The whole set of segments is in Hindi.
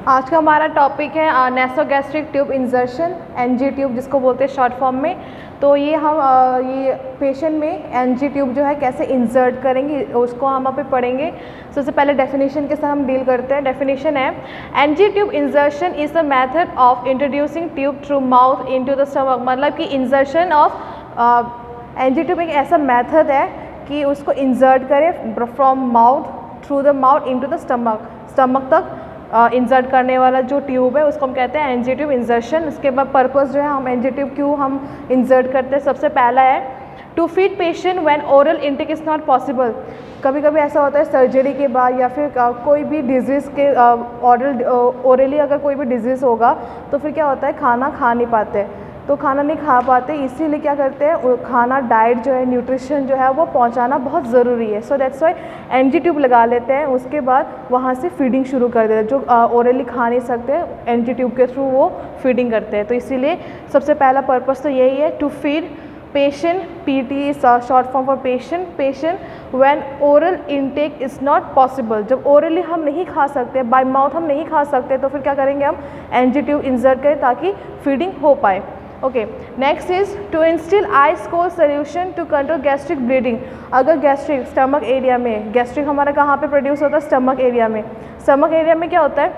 आज का हमारा टॉपिक है नेसोगैस्ट्रिक ट्यूब इंजर्शन, एनजी ट्यूब जिसको बोलते हैं शॉर्ट फॉर्म में। तो ये हम ये पेशेंट में एनजी ट्यूब जो है कैसे इंसर्ट करेंगे उसको हम यहाँ पे पढ़ेंगे। सबसे पहले डेफिनेशन के साथ हम डील करते हैं। डेफिनेशन है NG tube insertion is a method of introducing tube through mouth into the stomach. मतलब कि इंजर्शन ऑफ एनजी ट्यूब एक ऐसा मेथड है कि उसको इंसर्ट करें from mouth through the mouth into the stomach तक इंसर्ट करने वाला जो ट्यूब है उसको हम कहते हैं एनजी ट्यूब इंजर्शन। उसके बाद पर्पस जो है हम एनजी ट्यूब क्यों हम इंसर्ट करते हैं। सबसे पहला है to feed patient when oral intake is not possible. कभी कभी ऐसा होता है सर्जरी के बाद या फिर कोई भी डिजीज़ के ओरली अगर कोई भी डिजीज़ होगा तो फिर क्या होता है खाना खा नहीं पाते, तो खाना नहीं खा पाते, इसीलिए क्या करते हैं खाना डाइट जो है न्यूट्रिशन जो है वो पहुंचाना बहुत ज़रूरी है। So that's why NG tube लगा लेते हैं। उसके बाद वहाँ से फीडिंग शुरू कर देते हैं। जो ओरली खा नहीं सकते एनजी ट्यूब के थ्रू वो फीडिंग करते हैं। तो इसीलिए सबसे पहला पर्पस तो यही है to feed patient, PT short form for patient when oral intake is not possible. जब ओरली हम नहीं खा सकते, बाय माउथ हम नहीं खा सकते, तो फिर क्या करेंगे हम एनजी ट्यूब इंसर्ट करें ताकि फीडिंग हो पाए। Okay, next is to instil ice cold solution to control gastric bleeding. अगर गैस्ट्रिक स्टमक एरिया में, गैस्ट्रिक हमारा कहाँ पे प्रोड्यूस होता है स्टमक एरिया में। स्टमक एरिया में क्या होता है,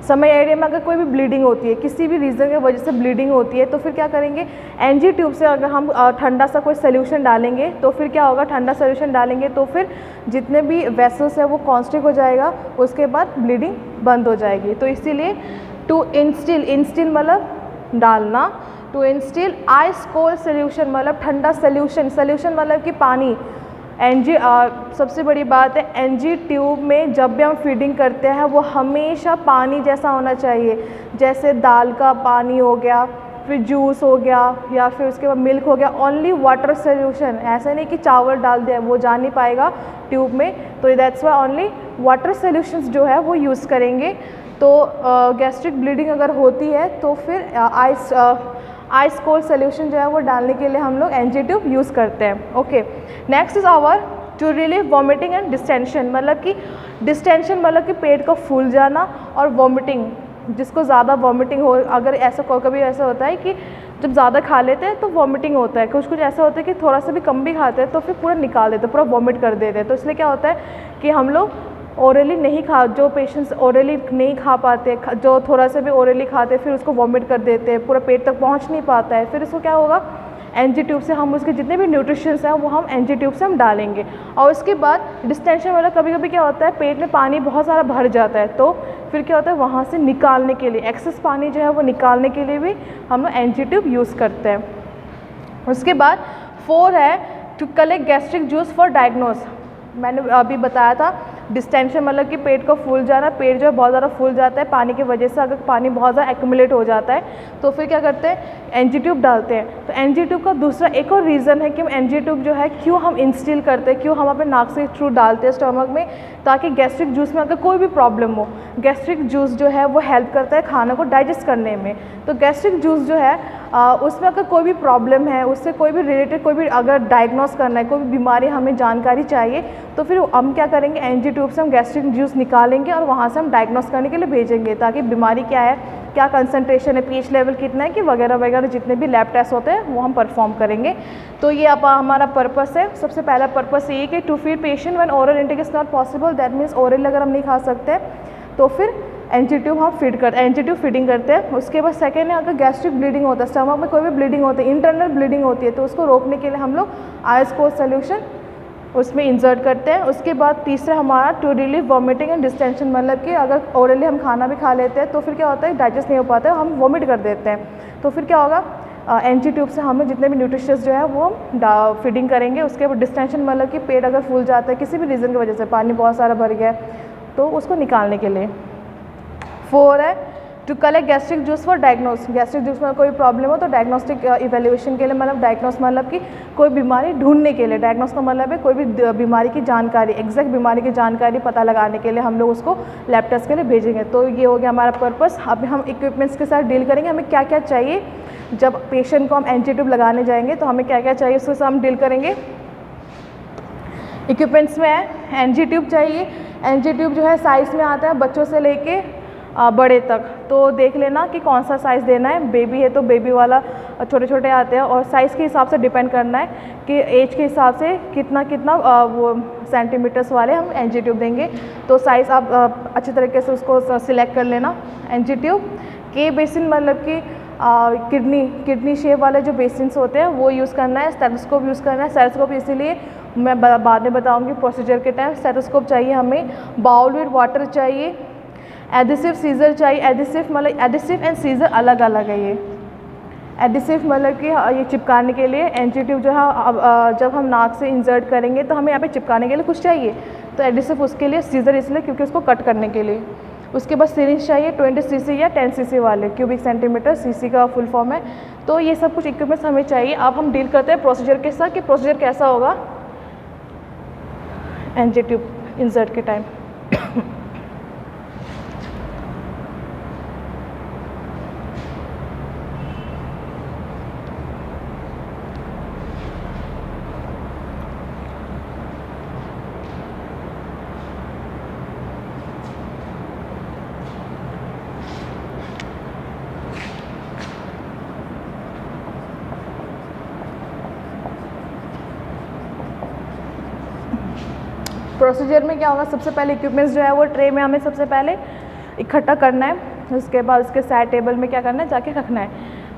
स्टमक एरिया में अगर कोई भी ब्लीडिंग होती है, किसी भी रीज़न की वजह से ब्लीडिंग होती है, तो फिर क्या करेंगे एनजी ट्यूब से अगर हम ठंडा सा कोई सोल्यूशन डालेंगे तो फिर क्या होगा, ठंडा सोल्यूशन डालेंगे तो फिर जितने भी वेसल्स है वो कॉन्स्ट्रिक्ट हो जाएगा, उसके बाद ब्लीडिंग बंद हो जाएगी। तो इसीलिए टू इंस्टिल मतलब डालना, to instil ice cold solution मतलब ठंडा सोल्यूशन मतलब कि पानी। एनजी सबसे बड़ी बात है एनजी ट्यूब में जब भी हम फीडिंग करते हैं वो हमेशा पानी जैसा होना चाहिए, जैसे दाल का पानी हो गया, फिर जूस हो गया या फिर उसके बाद मिल्क हो गया, ओनली वाटर सोल्यूशन। ऐसा नहीं कि चावल डाल दें, वो जा नहीं पाएगा ट्यूब में, तो that's why only water solutions जो है वो यूज़ करेंगे। तो गैस्ट्रिक ब्लीडिंग अगर होती है तो फिर आइस कोल्ड सोल्यूशन जो है वो डालने के लिए हम लोग एनजी ट्यूब यूज़ करते हैं। Okay, next is our to relieve vomiting and distension. मतलब कि डिस्टेंशन मतलब कि पेट का फूल जाना, और वॉमिटिंग जिसको ज़्यादा वॉमिटिंग हो, अगर ऐसा कभी ऐसा होता है कि जब ज़्यादा खा लेते हैं तो वॉमिटिंग होता है, कुछ ऐसा होता है कि थोड़ा सा भी कम भी खाते हैं तो फिर पूरा निकाल देते हैं, पूरा वॉमिट कर देते हैं। तो इसलिए क्या होता है कि हम लोग ओरली नहीं खा, जो पेशेंट्स ओरली नहीं खा पाते, जो थोड़ा सा भी ओरली खाते फिर उसको वॉमिट कर देते हैं, पूरा पेट तक पहुंच नहीं पाता है, फिर इसको क्या होगा एनजी ट्यूब से हम उसके जितने भी न्यूट्रिशंस हैं वो हम एनजी ट्यूब से हम डालेंगे। और उसके बाद डिस्टेंशन वाला कभी कभी क्या होता है पेट में पानी बहुत सारा भर जाता है, तो फिर क्या होता है वहाँ से निकालने के लिए, एक्सेस पानी जो है वो निकालने के लिए भी हम लोग एनजी ट्यूब यूज़ करते हैं। उसके बाद 4 है to collect gastric juice for diagnose. मैंने अभी बताया था डिस्टेंशन मतलब कि पेट को फूल जाना, पेट जो है बहुत ज़्यादा फूल जाता है पानी की वजह से, अगर पानी बहुत ज़्यादा एक्यूमुलेट हो जाता है तो फिर क्या करते हैं एनजी ट्यूब डालते हैं। तो एनजी ट्यूब का दूसरा एक और रीज़न है कि हम एनजी ट्यूब जो है क्यों हम इंस्टिल करते हैं, क्यों हम अपने नाक से थ्रू डालते हैं स्टमक में, ताकि गैस्ट्रिक जूस में अगर कोई भी प्रॉब्लम हो, गैस्ट्रिक जूस जो है वो हेल्प करता है खाना को डाइजेस्ट करने में। तो गैस्ट्रिक जूस जो है उसमें अगर कोई भी प्रॉब्लम है, उससे कोई भी रिलेटेड कोई भी अगर डायग्नोस करना है, कोई भी बीमारी हमें जानकारी चाहिए, तो फिर हम क्या करेंगे एनजी ट्यूब से हम गैस्ट्रिक जूस निकालेंगे और वहाँ से हम डायग्नोस करने के लिए भेजेंगे, ताकि बीमारी क्या है, क्या कंसंट्रेशन है, पीएच लेवल कितना है, कि वगैरह वगैरह जितने भी लैब टेस्ट होते हैं वो हम परफॉर्म करेंगे। तो ये हमारा पर्पस है। सबसे पहला पर्पस ये कि to feed patient when oral intake is not possible, that means oral अगर हम नहीं खा सकते तो फिर एनजी ट्यूब हम एनजी ट्यूब फीडिंग करते हैं। उसके बाद सेकेंड है अगर गैस्ट्रिक ब्लीडिंग होता है, स्टमक में कोई भी ब्लीडिंग होती है, इंटरनल ब्लीडिंग होती है, तो उसको रोकने के लिए हम लोग आइस कोल्ड सोल्यूशन उसमें इंसर्ट करते हैं। उसके बाद तीसरा हमारा to relieve vomiting and distension, मतलब कि अगर ओरली हम खाना भी खा लेते हैं तो फिर क्या होता है डाइजेस्ट नहीं हो पाता है, हम वॉमिट कर देते हैं, तो फिर क्या होगा एनजी ट्यूब से हमें जितने भी न्यूट्रिशंस जो है वो हम फीडिंग करेंगे। उसके बाद डिस्टेंशन मतलब कि पेट अगर फूल जाता है किसी भी रीज़न की वजह से, पानी बहुत सारा भर गया है, तो उसको निकालने के लिए। 4 है to collect gastric juice for diagnose. Gastric juice में कोई प्रॉब्लम हो तो डायग्नोस्टिक इवेल्युएशन के लिए, मतलब डायग्नोस मतलब कि कोई बीमारी ढूंढने के लिए, डायग्नोस का मतलब है कोई भी बीमारी की जानकारी, एग्जैक्ट बीमारी की जानकारी पता लगाने के लिए हम लोग उसको लैब टेस्ट के लिए भेजेंगे। तो ये हो गया हमारा पर्पस। अभी हम इक्विपमेंट्स के साथ डील करेंगे, हमें क्या क्या चाहिए जब पेशेंट को हम एनजी ट्यूब लगाने जाएंगे, तो हमें क्या क्या चाहिए उसके साथ हम डील करेंगे। इक्विपमेंट्स में है एनजी ट्यूब चाहिए। एनजी ट्यूब जो है साइज़ में आता है बच्चों से लेके बड़े तक। तो देख लेना कि कौन सा साइज़ देना है। बेबी है तो बेबी वाला छोटे छोटे आते हैं, और साइज़ के हिसाब से डिपेंड करना है कि एज के हिसाब से कितना कितना वो सेंटीमीटर्स वाले हम एनजी ट्यूब देंगे। तो साइज़ आप अच्छी तरीके से उसको सिलेक्ट कर लेना। एनजी ट्यूब के बेसिन मतलब कि किडनी शेप वाले जो बेसिन्स होते हैं वो यूज़ करना है। स्टेथोस्कोप यूज़ करना है। स्टेथोस्कोप इसीलिए मैं बाद में बताऊंगी प्रोसीजर के टाइम। स्टेथोस्कोप चाहिए हमें, बाउल विद वाटर चाहिए, एडिसिव सीजर चाहिए। एडिसिव मतलब एडिसिव एंड सीजर अलग अलग है। ये एडिसिव मतलब कि ये चिपकाने के लिए, एनजी ट्यूब जो है जब हम नाक से इंसर्ट करेंगे तो हमें यहाँ पे चिपकाने के लिए कुछ चाहिए, तो एडिसिव उसके लिए, सीजर इसलिए क्योंकि उसको कट करने के लिए। उसके बाद सिरिंज चाहिए 20 cc या 10 cc वाले, क्यूबिक सेंटीमीटर, सीसी का फुल फॉर्म है। तो ये सब कुछ इक्विपमेंट्स हमें चाहिए। अब हम डील करते हैं प्रोसीजर के साथ कि प्रोसीजर कैसा होगा एनजी ट्यूब इंसर्ट के टाइम। प्रोसीजर में क्या होगा, सबसे पहले इक्विपमेंट्स जो है वो ट्रे में हमें सबसे पहले इकट्ठा करना है। उसके बाद उसके साइड टेबल में क्या करना है, जाके रखना है।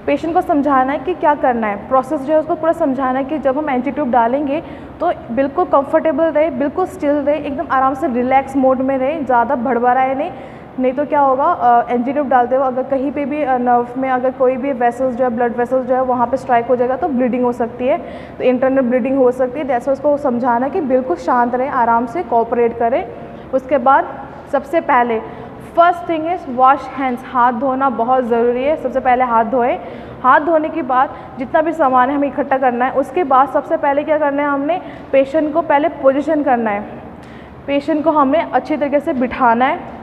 पेशेंट को समझाना है कि क्या करना है, प्रोसेस जो है उसको पूरा समझाना है कि जब हम एनजी ट्यूब डालेंगे तो बिल्कुल कंफर्टेबल रहे, बिल्कुल स्टिल रहे, एकदम आराम से रिलैक्स मोड में रहे, ज़्यादा भड़बड़ाए नहीं तो क्या होगा एनजी ट्यूब डालते हुए अगर कहीं पे भी नर्व में अगर कोई भी वेसल्स जो है, ब्लड वेसल्स जो है वहाँ पे स्ट्राइक हो जाएगा तो ब्लीडिंग हो सकती है, तो इंटरनल ब्लीडिंग हो सकती है। जैसे उसको समझाना कि बिल्कुल शांत रहे, आराम से कोऑपरेट करें। उसके बाद सबसे पहले first thing is wash hands, हाथ धोना बहुत ज़रूरी है। सबसे पहले हाथ धोएं। हाथ धोने के बाद जितना भी सामान है हमें इकट्ठा करना है। उसके बाद सबसे पहले क्या करना है, हमने पेशेंट को पहले पोजीशन करना है। पेशेंट को हमने अच्छी तरीके से बिठाना है।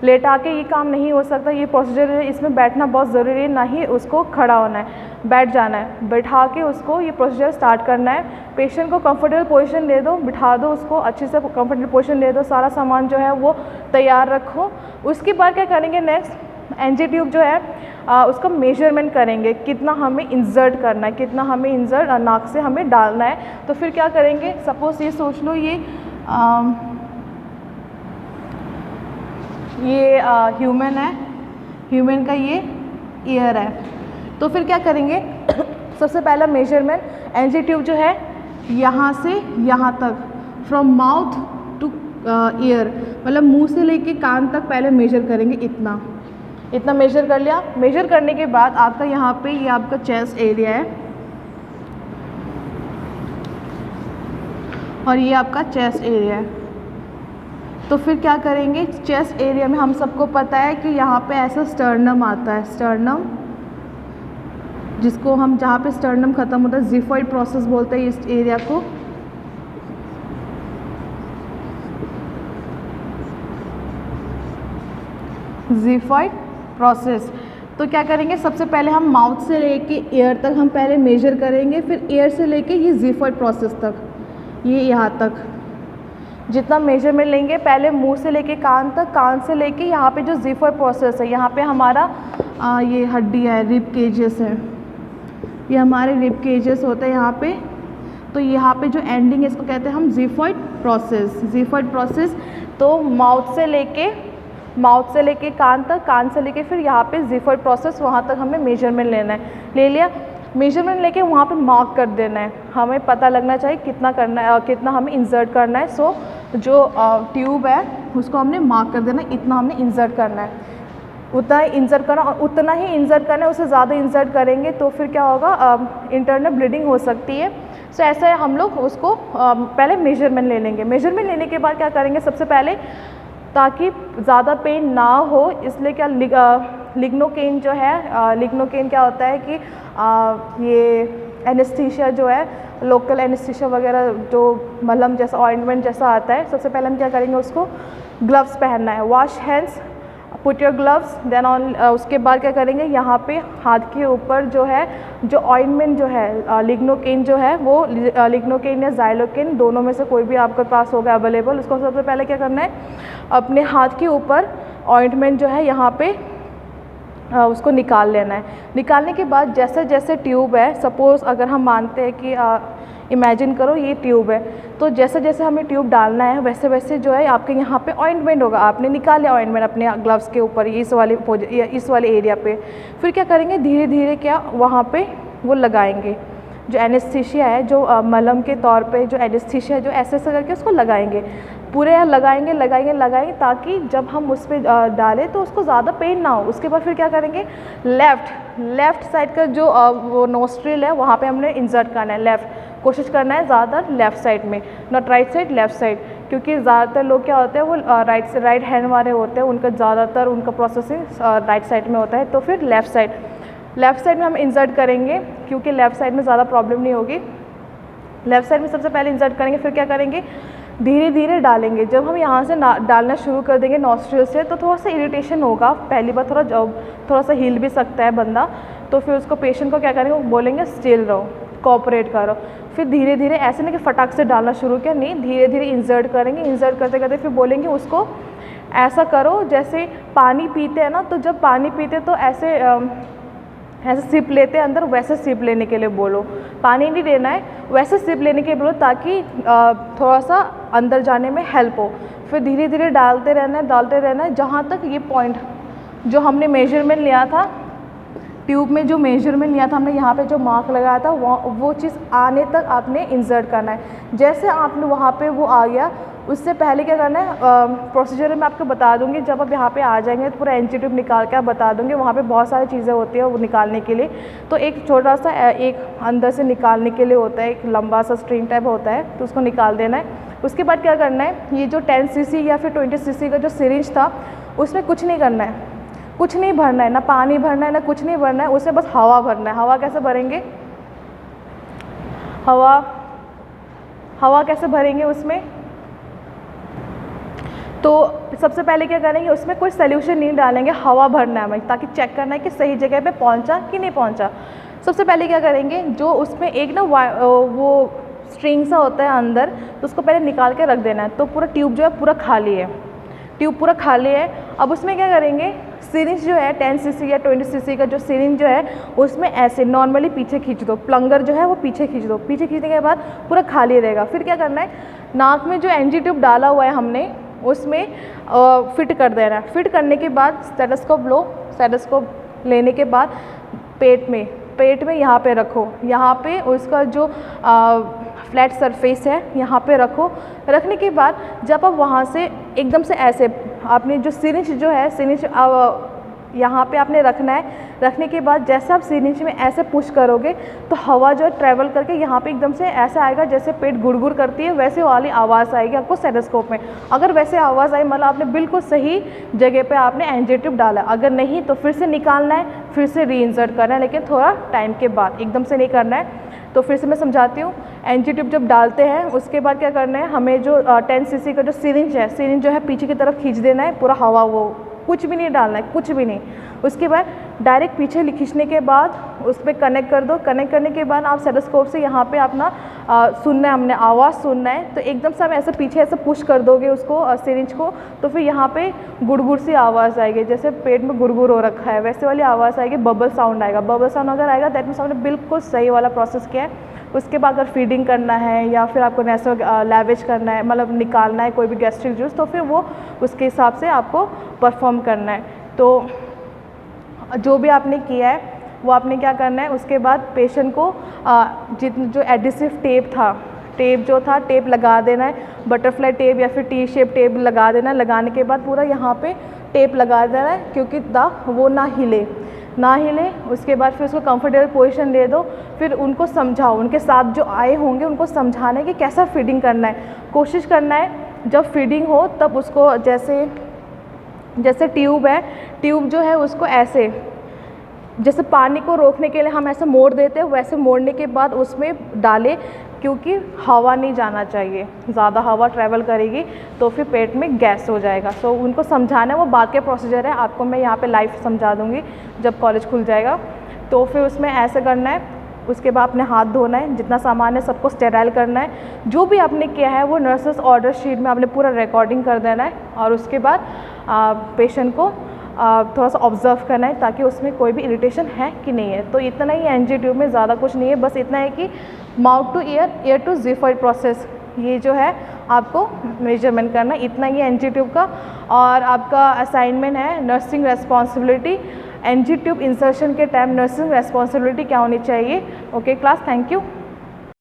लेटा के ये काम नहीं हो सकता, ये प्रोसीजर है, इसमें बैठना बहुत ज़रूरी है, ना ही उसको खड़ा होना है, बैठ जाना है। बैठा के उसको ये प्रोसीजर स्टार्ट करना है। पेशेंट को कंफर्टेबल पोजीशन दे दो, बिठा दो उसको, अच्छे से कंफर्टेबल पोजीशन दे दो, सारा सामान जो है वो तैयार रखो। उसके बाद क्या करेंगे, नेक्स्ट एनजी ट्यूब जो है उसका मेजरमेंट करेंगे, कितना हमें इंसर्ट करना है, कितना हमें इंसर्ट नाक से हमें डालना है। तो फिर क्या करेंगे, सपोज़ ये सोच लो ये ह्यूमन है, ह्यूमन का ये ईयर है। तो फिर क्या करेंगे सबसे पहला मेजरमेंट, एनजी ट्यूब जो है यहाँ से यहाँ तक, फ्रॉम माउथ टू ईयर, मतलब मुंह से लेके कान तक पहले मेजर करेंगे। इतना मेजर कर लिया। मेजर करने के बाद आपका यहाँ पे ये आपका चेस्ट एरिया है और ये आपका चेस्ट एरिया है। तो फिर क्या करेंगे, चेस्ट एरिया में हम सबको पता है कि यहाँ पे ऐसा स्टर्नम आता है, स्टर्नम, जिसको हम जहाँ पे स्टर्नम ख़त्म होता है ज़िफॉइड प्रोसेस बोलते हैं इस एरिया को। ज़िफॉइड प्रोसेस। तो क्या करेंगे, सबसे पहले हम माउथ से लेके ईयर तक हम पहले मेजर करेंगे, फिर ईयर से लेके ये ज़िफॉइड प्रोसेस तक, ये यहाँ तक जितना मेजरमेंट लेंगे, पहले मुंह से लेके कान तक, कान से लेके यहाँ पे जो ज़िफॉइड प्रोसेस है, यहाँ पे हमारा ये हड्डी है, रिब केजेस है, ये हमारे रिब केजेस होते हैं यहाँ पे। तो यहाँ पे जो एंडिंग है इसको कहते हैं हम ज़िफॉइड प्रोसेस। ज़िफॉइड प्रोसेस तो माउथ से लेके कान तक, कान से लेके फिर यहाँ पे ज़िफॉइड प्रोसेस, वहाँ तक हमें मेजरमेंट लेना है। ले लिया, मेजरमेंट लेके वहाँ पे मार्क कर देना है। हमें पता लगना चाहिए कितना करना है, कितना हमें इंसर्ट करना है। सो जो ट्यूब है उसको हमने मार्क कर देना है, इतना हमने इंसर्ट करना है, उतना ही इंसर्ट करना, और उतना ही इंसर्ट करना है। उससे ज़्यादा इंसर्ट करेंगे तो फिर क्या होगा, इंटरनल ब्लीडिंग हो सकती है। सो ऐसा है, हम लोग उसको पहले मेजरमेंट ले लेंगे। मेजरमेंट लेने के बाद क्या करेंगे, सबसे पहले ताकि ज़्यादा पेन ना हो इसलिए क्या लिग्नोकेन जो है, लिग्नोकेन क्या होता है कि ये एनेस्थीसिया जो है, लोकल एनेस्थीसिया वगैरह जो मलहम जैसा ऑइंटमेंट जैसा आता है, सबसे पहले हम क्या करेंगे, उसको ग्लव्स पहनना है। Wash hands, put your gloves then on. उसके बाद क्या करेंगे, यहाँ पे हाथ के ऊपर जो है, जो ऑइंटमेंट जो है, लिग्नोकेन जो है वो लिग्नोकेन या ज़ाइलोकेन दोनों में से कोई भी आपके पास होगा अवेलेबल, उसको सबसे पहले क्या करना है, अपने हाथ के ऊपर ऑइंटमेंट जो है यहाँ पे उसको निकाल लेना है। निकालने के बाद जैसे जैसे ट्यूब है, सपोज़ अगर हम मानते हैं कि इमेजिन करो ये ट्यूब है, तो जैसे जैसे हमें ट्यूब डालना है वैसे वैसे जो है आपके यहाँ पे ऑइंटमेंट होगा। आपने निकाल लिया ऑइंटमेंट अपने ग्लव्स के ऊपर इस वाले एरिया पे, फिर क्या करेंगे धीरे धीरे क्या वहाँ पे वो लगाएंगे जो एनेस्थीसिया है, जो मलहम के तौर पे जो एनेस्थीसिया है, जो ऐसे ऐसे करके उसको लगाएंगे, पूरे लगाएंगे ताकि जब हम उस पर डालें तो उसको ज़्यादा पेन ना हो। उसके बाद फिर क्या करेंगे लेफ़्ट साइड का जो वो नोस्ट्रिल है वहाँ पे हमने इंसर्ट करना है। लेफ़्ट कोशिश करना है ज़्यादातर लेफ़्ट साइड में, not right side, left side, क्योंकि ज़्यादातर लोग क्या होते हैं वो राइट हैंड वाले होते हैं, उनका ज़्यादातर उनका प्रोसेसिंग राइट साइड में होता है। तो फिर लेफ़्ट साइड में हम इंसर्ट करेंगे, क्योंकि लेफ़्ट साइड में ज़्यादा प्रॉब्लम नहीं होगी। लेफ़्ट साइड में सबसे पहले इंसर्ट करेंगे, फिर क्या करेंगे धीरे धीरे डालेंगे। जब हम यहाँ से डालना शुरू कर देंगे नॉस्ट्रिल से तो थोड़ा सा इरिटेशन होगा, पहली बार थोड़ा सा हिल भी सकता है बंदा, तो फिर उसको पेशेंट को क्या करेंगे, वो बोलेंगे स्टिल रहो, कोऑपरेट करो। फिर धीरे धीरे ऐसे नहीं कि फटाक से डालना शुरू किया, नहीं, धीरे धीरे इंसर्ट करेंगे। इंसर्ट करते करते फिर बोलेंगे उसको ऐसा करो जैसे पानी पीते हैं ना, तो जब पानी पीते तो ऐसे सिप लेते हैं अंदर, वैसे सिप लेने के लिए बोलो। पानी नहीं लेना है, वैसे सिप लेने के लिए बोलो ताकि थोड़ा सा अंदर जाने में हेल्प हो। फिर धीरे धीरे डालते रहना है जहाँ तक ये पॉइंट जो हमने मेजरमेंट लिया था, ट्यूब में जो मेजरमेंट लिया था हमने, यहाँ पे जो मार्क लगाया था वो चीज़ आने तक आपने इंसर्ट करना है। जैसे आपने वहाँ पे वो आ गया, उससे पहले क्या करना है, प्रोसीजर मैं आपको बता दूंगी। जब आप यहाँ पे आ जाएंगे तो पूरा एनजी ट्यूब निकाल के आप बता दूंगी, वहाँ पे बहुत सारी चीज़ें होती है वो निकालने के लिए। तो एक छोटा सा एक अंदर से निकालने के लिए होता है, एक लंबा सा स्ट्रिंग टाइप होता है, तो उसको निकाल देना है। उसके बाद क्या करना है, ये जो 10 cc या फिर 20 cc का जो सिरिंज था उसमें कुछ नहीं करना है, कुछ नहीं भरना है, ना पानी भरना है ना कुछ नहीं भरना है, उसमें बस हवा भरना है। हवा कैसे भरेंगे, हवा कैसे भरेंगे उसमें, तो सबसे पहले क्या करेंगे, उसमें कोई सोल्यूशन नहीं डालेंगे, हवा भरना है हमें, ताकि चेक करना है कि सही जगह पे पहुंचा कि नहीं पहुंचा। सबसे पहले क्या करेंगे, जो उसमें एक ना वो स्ट्रिंग सा होता है अंदर, तो उसको पहले निकाल के रख देना है। तो पूरा ट्यूब जो है पूरा खाली है, ट्यूब पूरा खाली है। अब उसमें क्या करेंगे, सिरिंज जो है 10 cc या 20 cc का जो सिरिंज जो है उसमें ऐसे नॉर्मली पीछे खींच दो, प्लंगर जो है वो पीछे खींच दो। पीछे खींचने के बाद पूरा खाली रहेगा। फिर क्या करना है, नाक में जो एनजी ट्यूब डाला हुआ है हमने उसमें फिट कर देना है। फिट करने के बाद स्टेथोस्कोप लो, स्टेथोस्कोप लेने के बाद पेट में यहाँ पे रखो, यहाँ पे उसका जो फ्लैट सरफेस है यहाँ पे रखो। रखने के बाद जब आप वहाँ से एकदम से ऐसे आपने जो सिरिंज जो है, सिरिंज यहाँ पे आपने रखना है। रखने के बाद जैसे आप सिरिंज में ऐसे पुश करोगे तो हवा जो है ट्रैवल करके यहाँ पे एकदम से ऐसा आएगा जैसे पेट गुड़गुड़ करती है, वैसे वाली आवाज़ आएगी आपको स्टेथोस्कोप में। अगर वैसे आवाज़ आई मतलब आपने बिल्कुल सही जगह पे आपने एनजी ट्यूब डाला। अगर नहीं तो फिर से निकालना है, फिर से रीइंसर्ट करना है, लेकिन थोड़ा टाइम के बाद, एकदम से नहीं करना है। तो फिर से मैं समझाती हूँ। एनजी ट्यूब जब डालते हैं उसके बाद क्या करना है, हमें जो 10 cc का जो सिरिंज है, सिरिंज जो है पीछे की तरफ खींच देना है, पूरा हवा वो कुछ भी नहीं डालना है, कुछ भी नहीं। उसके बाद डायरेक्ट पीछे खींचने के बाद उस पर कनेक्ट कर दो। कनेक्ट करने के बाद आप स्टेथोस्कोप से यहाँ पे अपना सुनना है, हमने आवाज़ सुनना है। तो एकदम से आप ऐसे पीछे ऐसे पुश कर दोगे उसको सिरिंज को, तो फिर यहाँ पे गुड़गुड़ सी आवाज़ आएगी, जैसे पेट में गुड़गुड़ हो रखा है वैसे वाली आवाज़ आएगी, बबल साउंड आएगा। बबल साउंड अगर आएगा दैट मीन्स हमने बिल्कुल सही वाला प्रोसेस किया है। उसके बाद अगर फीडिंग करना है या फिर आपको नेसो लैवेज करना है, मतलब निकालना है कोई भी गैस्ट्रिक जूस, तो फिर वो उसके हिसाब से आपको परफॉर्म करना है। तो जो भी आपने किया है वो आपने क्या करना है, उसके बाद पेशेंट को जो एडिसिव टेप लगा देना है, बटरफ्लाई टेप या फिर टी शेप टेप लगा देना है। लगाने के बाद पूरा यहाँ पे टेप लगा देना है, क्योंकि वो ना हिले। उसके बाद फिर उसको कंफर्टेबल पोजीशन दे दो। फिर उनको समझाओ, उनके साथ जो आए होंगे उनको समझाना है कि कैसा फीडिंग करना है। कोशिश करना है जब फीडिंग हो तब उसको जैसे ट्यूब है, ट्यूब जो है उसको ऐसे, जैसे पानी को रोकने के लिए हम ऐसे मोड़ देते हैं, वैसे मोड़ने के बाद उसमें डालें, क्योंकि हवा नहीं जाना चाहिए। ज़्यादा हवा ट्रैवल करेगी तो फिर पेट में गैस हो जाएगा। सो उनको समझाना है, वो बाद के प्रोसीजर है, आपको मैं यहाँ पे लाइव समझा दूँगी जब कॉलेज खुल जाएगा। तो फिर उसमें ऐसे करना है, उसके बाद अपने हाथ धोना है, जितना सामान है सबको स्टेराइल करना है, जो भी आपने किया है वो नर्सेस ऑर्डर शीट में आपने पूरा रिकॉर्डिंग कर देना है और उसके बाद पेशेंट को थोड़ा सा ऑब्जर्व करना है ताकि उसमें कोई भी इरिटेशन है कि नहीं है। तो इतना ही एनजी ट्यूब में, ज़्यादा कुछ नहीं है, बस इतना है कि mouth to ear, ear to xiphoid process, ये जो है आपको मेजरमेंट करना है। इतना ही एनजी ट्यूब का। और आपका असाइनमेंट है nursing responsibility, NG tube insertion के टाइम नर्सिंग रेस्पॉन्सिबिलिटी क्या होनी चाहिए। Okay class, thank you.